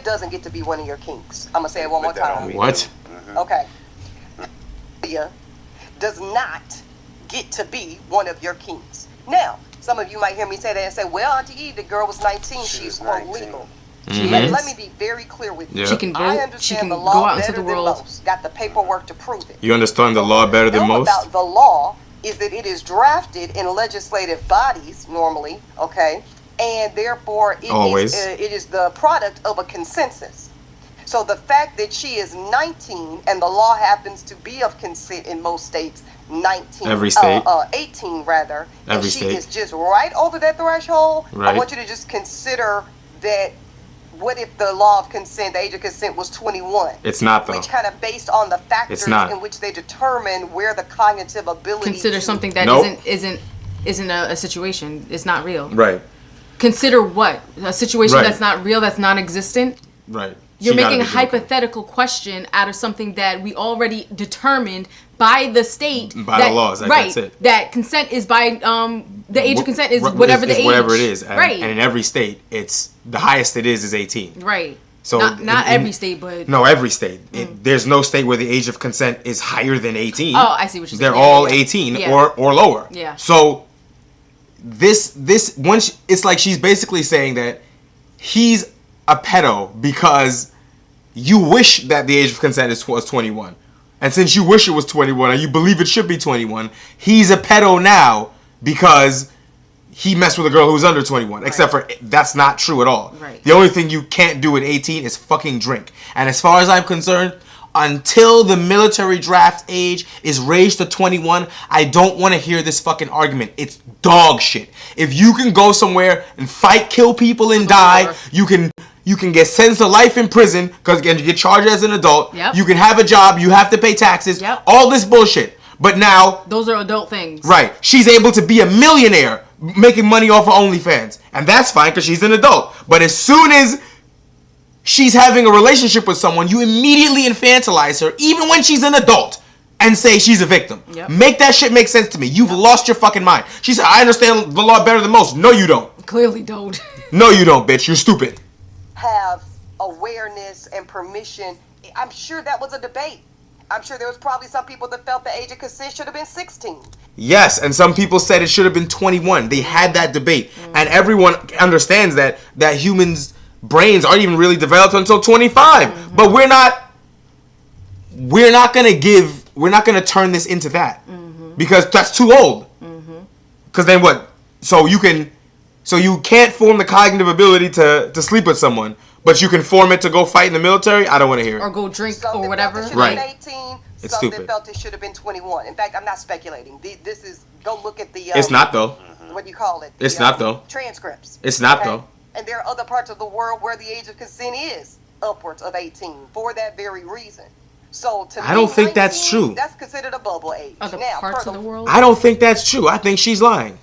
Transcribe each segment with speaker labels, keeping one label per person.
Speaker 1: pedophilia doesn't get to be one of your kinks. I'm gonna say it one more time.
Speaker 2: What?
Speaker 1: Okay. Pedophilia does not get to be one of your kinks. Now, some of you might hear me say that and say, well, Auntie Eve, the girl was 19, she's legal. Let me be very clear with you.
Speaker 3: Yeah. She can vote.
Speaker 1: I understand
Speaker 3: She can
Speaker 1: the
Speaker 3: go
Speaker 1: law
Speaker 3: out into
Speaker 1: better
Speaker 3: the
Speaker 1: than
Speaker 3: world.
Speaker 1: most. Got the paperwork to prove it.
Speaker 2: You understand the law better than most?
Speaker 1: About the law is that it is drafted in legislative bodies normally, okay, and therefore it is the product of a consensus. So the fact that she is 19 and the law happens to be of consent in most states, 19,
Speaker 2: every state,
Speaker 1: 18 rather,
Speaker 2: every
Speaker 1: and she
Speaker 2: state
Speaker 1: is just right over that threshold.
Speaker 2: Right.
Speaker 1: I want you to just consider that. What if the law of consent, the age of consent was 21?
Speaker 2: It's not, though.
Speaker 1: Which kind of based on the factors in which they determine where the cognitive ability.
Speaker 3: Consider something that isn't a situation. It's not real.
Speaker 2: Right.
Speaker 3: Consider what? A situation that's not real, that's non-existent?
Speaker 2: Right.
Speaker 3: You're making a hypothetical question out of something that we already determined by the state.
Speaker 2: By the laws, that's it.
Speaker 3: That consent is by, the age of consent is whatever the age.
Speaker 2: Whatever it is. And,
Speaker 3: right.
Speaker 2: And in every state, it's, the highest it is 18.
Speaker 3: Right.
Speaker 2: So
Speaker 3: not every state, but...
Speaker 2: No, every state. There's no state where the age of consent is higher than 18.
Speaker 3: Oh, I see what you're saying.
Speaker 2: They're all 18 or lower.
Speaker 3: Yeah.
Speaker 2: So this once it's like she's basically saying that he's a pedo because you wish that the age of consent was 21. And since you wish it was 21 and you believe it should be 21, he's a pedo now because he messed with a girl who was under 21. Right. Except for that's not true at all.
Speaker 3: Right.
Speaker 2: The only thing you can't do at 18 is fucking drink. And as far as I'm concerned, until the military draft age is raised to 21, I don't want to hear this fucking argument. It's dog shit. If you can go somewhere and fight, kill people and die, you can get sentenced to life in prison because again you get charged as an adult.
Speaker 3: Yep.
Speaker 2: You can have a job, you have to pay taxes.
Speaker 3: Yep.
Speaker 2: All this bullshit. But now
Speaker 3: those are adult things.
Speaker 2: Right. She's able to be a millionaire making money off of OnlyFans. And that's fine because she's an adult. But as soon as she's having a relationship with someone, you immediately infantilize her, even when she's an adult, and say she's a victim.
Speaker 3: Yep.
Speaker 2: Make that shit make sense to me. You've lost your fucking mind. She said, I understand the law better than most. No, you don't.
Speaker 3: Clearly don't.
Speaker 2: No, you don't, bitch. You're stupid.
Speaker 1: Have awareness and permission. I'm sure that was a debate. I'm sure there was probably some people that felt the age of consent should have been 16.
Speaker 2: Yes, and some people said it should have been 21. They had that debate. And everyone understands that humans' brains aren't even really developed until 25. But we're not gonna turn this into that. Because that's too old. Because then what? So you can't form the cognitive ability to sleep with someone, but you can form it to go fight in the military? I don't want to hear it.
Speaker 3: Or go drink or whatever.
Speaker 1: Right. 18,
Speaker 2: it's
Speaker 1: some
Speaker 2: stupid.
Speaker 1: Felt it should have been 21. In fact, I'm not speculating. This is, go look at the...
Speaker 2: it's not, though.
Speaker 1: What do you call it?
Speaker 2: It's not, though.
Speaker 1: Transcripts.
Speaker 2: It's not, though.
Speaker 1: And there are other parts of the world where the age of consent is upwards of 18 for that very reason. So to
Speaker 2: I don't think that's true.
Speaker 1: That's considered a bubble age.
Speaker 3: Other parts of the world?
Speaker 2: I don't think that's true. I think she's lying.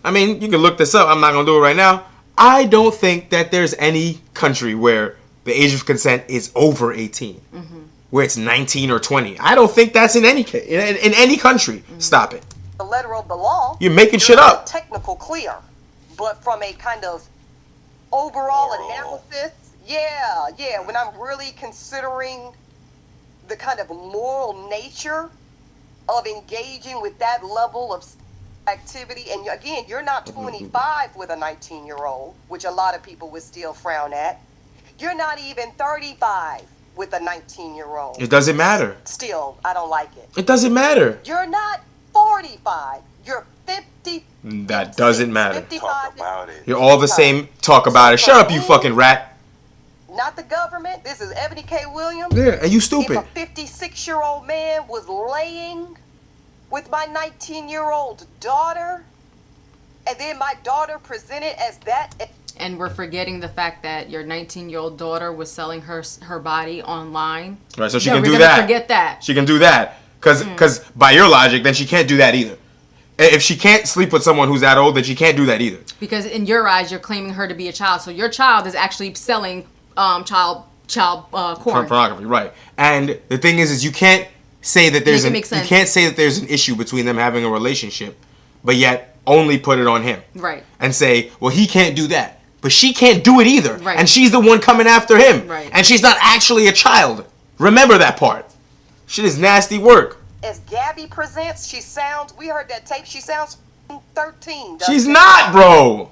Speaker 2: I mean, you can look this up. I'm not going to do it right now. I don't think that there's any country where the age of consent is over 18. Where it's 19 or 20. I don't think that's in any case. In any country. Stop it.
Speaker 1: The letter of the law.
Speaker 2: You're making shit up.
Speaker 1: Technical clear. But from a kind of overall analysis, when I'm really considering the kind of moral nature of engaging with that level of activity, and again, you're not 25 with a 19-year-old, which a lot of people would still frown at. You're not even 35 with a 19-year-old.
Speaker 2: It doesn't matter.
Speaker 1: Still, I don't like it.
Speaker 2: It doesn't matter.
Speaker 1: You're not 45. You're 50.
Speaker 2: That doesn't matter.
Speaker 1: 55.
Speaker 4: Talk about it.
Speaker 2: You're all the same. Talk about it. Shut up, you fucking rat.
Speaker 1: Not the government. This is Eboni K. Williams.
Speaker 2: Yeah, and you stupid.
Speaker 1: If a 56-year-old man was laying with my 19-year-old daughter, and then my daughter presented as that...
Speaker 3: And we're forgetting the fact that your 19-year-old daughter was selling her body online.
Speaker 2: Right, so she can do that.
Speaker 3: Forget that.
Speaker 2: She can do that. Because by your logic, then she can't do that either. If she can't sleep with someone who's that old, then she can't do that either.
Speaker 3: Because in your eyes, you're claiming her to be a child. So your child is actually selling child
Speaker 2: pornography, right. And the thing is you can't say that there's an issue between them having a relationship, but yet only put it on him.
Speaker 3: Right.
Speaker 2: And say, well, he can't do that. But she can't do it either.
Speaker 3: Right.
Speaker 2: And she's the one coming after him.
Speaker 3: Right.
Speaker 2: And she's not actually a child. Remember that part. Shit is nasty work.
Speaker 1: As Gabby presents, we heard that tape, she sounds 13.
Speaker 2: She's not, bro.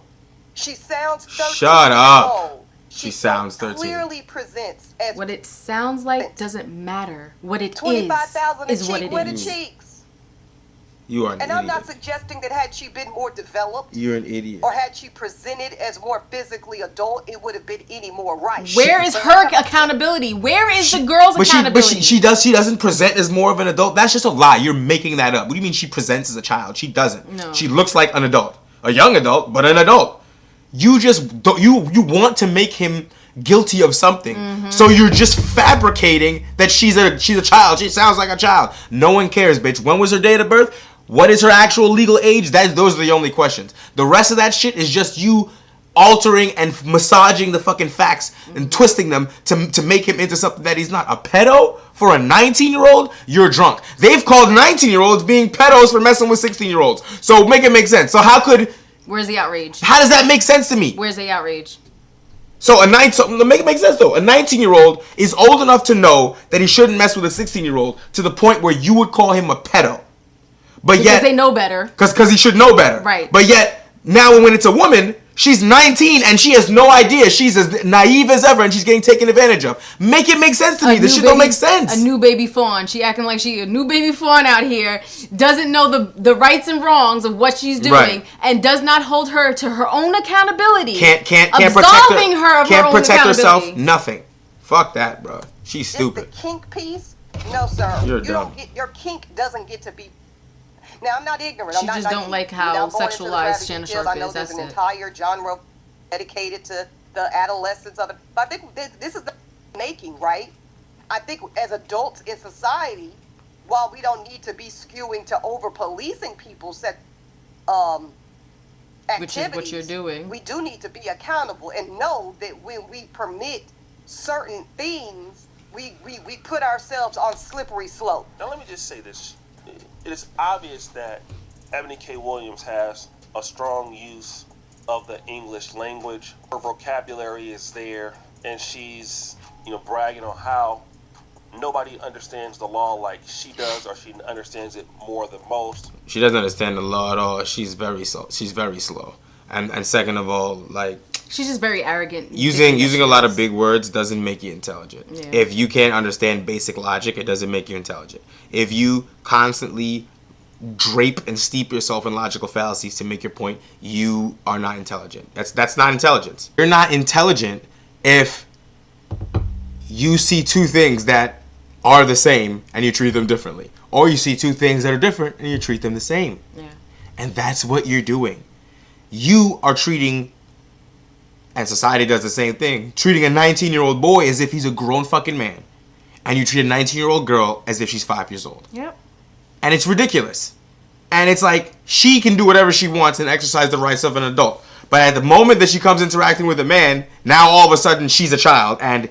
Speaker 1: She sounds 13.
Speaker 2: Shut up. She sounds 13.
Speaker 1: Clearly presents as
Speaker 3: What it sounds like doesn't matter. What it
Speaker 1: 25,000
Speaker 3: is what it
Speaker 1: where the
Speaker 3: is.
Speaker 1: cheeks.
Speaker 2: You are an
Speaker 1: And
Speaker 2: idiot.
Speaker 1: I'm not suggesting that had she been more developed
Speaker 2: You're an idiot.
Speaker 1: or had she presented as more physically adult, it would have been any more right.
Speaker 3: Where is her accountability? Where is the girl's accountability?
Speaker 2: But she doesn't present as more of an adult. That's just a lie. You're making that up. What do you mean she presents as a child? She doesn't.
Speaker 3: No.
Speaker 2: She looks like an adult. A young adult, but an adult. You just don't, you want to make him guilty of something.
Speaker 3: Mm-hmm.
Speaker 2: So you're just fabricating that she's a child. She sounds like a child. No one cares, bitch. When was her date of birth? What is her actual legal age? Those are the only questions. The rest of that shit is just you altering and massaging the fucking facts and twisting them to make him into something that he's not. A pedo for a 19-year-old? You're drunk. They've called 19-year-olds being pedos for messing with 16-year-olds. So make it make sense. So
Speaker 3: Where's the outrage?
Speaker 2: how does that make sense to me?
Speaker 3: Where's the outrage?
Speaker 2: So make it make sense though. A 19-year-old is old enough to know that he shouldn't mess with a 16-year-old to the point where you would call him a pedo. But
Speaker 3: Because
Speaker 2: yet
Speaker 3: they know better.
Speaker 2: Because he should know better.
Speaker 3: Right.
Speaker 2: But yet now when it's a woman, she's 19 and she has no idea. She's as naive as ever and she's getting taken advantage of. Make it make sense to me. This shit don't make sense.
Speaker 3: A new baby fawn. She acting like she a new baby fawn out here. Doesn't know the rights and wrongs of what she's doing,
Speaker 2: Right.
Speaker 3: and does not hold her to her own accountability.
Speaker 2: Can't protect her.
Speaker 3: Absolving her of her
Speaker 2: Can't
Speaker 3: own
Speaker 2: protect herself.
Speaker 3: accountability.
Speaker 2: Nothing. Fuck that, bro. She's
Speaker 1: Just
Speaker 2: stupid.
Speaker 1: the kink piece? No, sir.
Speaker 2: You're
Speaker 1: You
Speaker 2: dumb.
Speaker 1: don't get your kink doesn't get to be. Now I'm not ignorant.
Speaker 3: She
Speaker 1: I'm not
Speaker 3: just don't
Speaker 1: naive.
Speaker 3: like how
Speaker 1: Without going into the
Speaker 3: sexualized
Speaker 1: graphic
Speaker 3: Shannon
Speaker 1: details,
Speaker 3: Sharpe
Speaker 1: I know
Speaker 3: is,
Speaker 1: there's
Speaker 3: that's
Speaker 1: an
Speaker 3: it.
Speaker 1: entire genre dedicated to the adolescence of it. But I think this is the making, right? I think as adults in society, while we don't need to be skewing to over policing people's activities,
Speaker 3: Which is what you're doing.
Speaker 1: we do need to be accountable and know that when we permit certain things, we put ourselves on slippery slope.
Speaker 4: Now let me just say this. It is obvious that Eboni K. Williams has a strong use of the English language. Her vocabulary is there, and she's, bragging on how nobody understands the law like she does, or she understands it more than most.
Speaker 2: She doesn't understand the law at all. She's very slow. And second of all, like,
Speaker 3: She's just very arrogant.
Speaker 2: using a lot of big words doesn't make you intelligent.
Speaker 3: Yeah.
Speaker 2: If you can't understand basic logic, it doesn't make you intelligent. If you constantly drape and steep yourself in logical fallacies to make your point, you are not intelligent. That's not intelligence. You're not intelligent if you see two things that are the same and you treat them differently, or you see two things that are different and you treat them the same.
Speaker 3: Yeah.
Speaker 2: And that's what you're doing. You are treating, and society does the same thing, treating a 19-year-old boy as if he's a grown fucking man. And you treat a 19-year-old girl as if she's 5 years old.
Speaker 3: Yep.
Speaker 2: And it's ridiculous. And it's like, she can do whatever she wants and exercise the rights of an adult. But at the moment that she comes interacting with a man, now all of a sudden she's a child and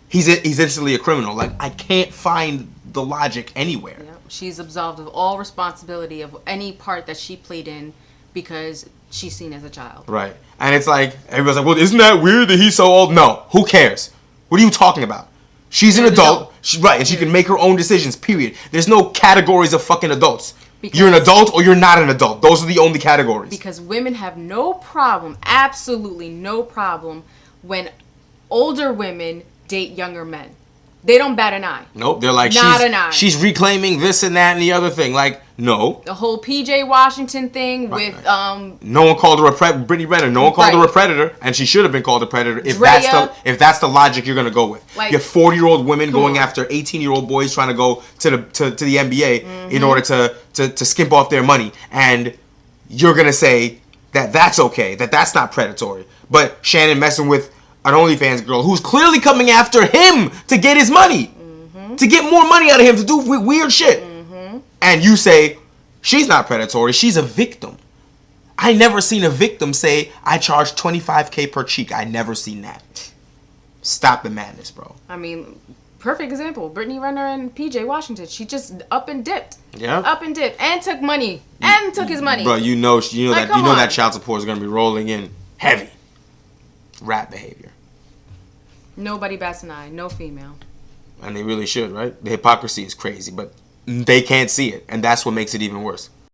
Speaker 2: he's instantly a criminal. Like, I can't find the logic anywhere.
Speaker 3: Yep. She's absolved of all responsibility of any part that she played in because she's seen as a child.
Speaker 2: Right. And it's like, everybody's like, well, isn't that weird that he's so old? No. Who cares? What are you talking about? She's an adult. Right. And she can make her own decisions, period. There's no categories of fucking adults. You're an adult or you're not an adult. Those are the only categories.
Speaker 3: Because women have no problem, absolutely no problem, when older women date younger men. They don't bat an eye.
Speaker 2: Nope. They're like,
Speaker 3: Not an eye.
Speaker 2: she's reclaiming this and that and the other thing. Like, no.
Speaker 3: The whole PJ Washington thing with
Speaker 2: No one called her a Brittany Renner. No one called her a predator, and she should have been called a predator if that's the logic you're gonna go with.
Speaker 3: Like,
Speaker 2: you have 40-year-old women going after 18-year-old boys trying to go to the NBA in order to skimp off their money, and you're gonna say that that's okay, that's not predatory. But Shannon messing with an OnlyFans girl who's clearly coming after him to get his money, to get more money out of him, to do weird shit. And you say, she's not predatory, she's a victim. I never seen a victim say, I charge $25K per cheek. I never seen that. Stop the madness, bro.
Speaker 3: I mean, perfect example. Brittany Renner and PJ Washington. She just up and dipped.
Speaker 2: Yeah.
Speaker 3: Up and dipped. And took money. And took his money.
Speaker 2: Bro, you know
Speaker 3: Like, come on.
Speaker 2: that child support is going to be rolling in heavy. rat behavior.
Speaker 3: Nobody bats an eye. No female.
Speaker 2: And they really should, right? The hypocrisy is crazy, but they can't see it, and that's what makes it even worse.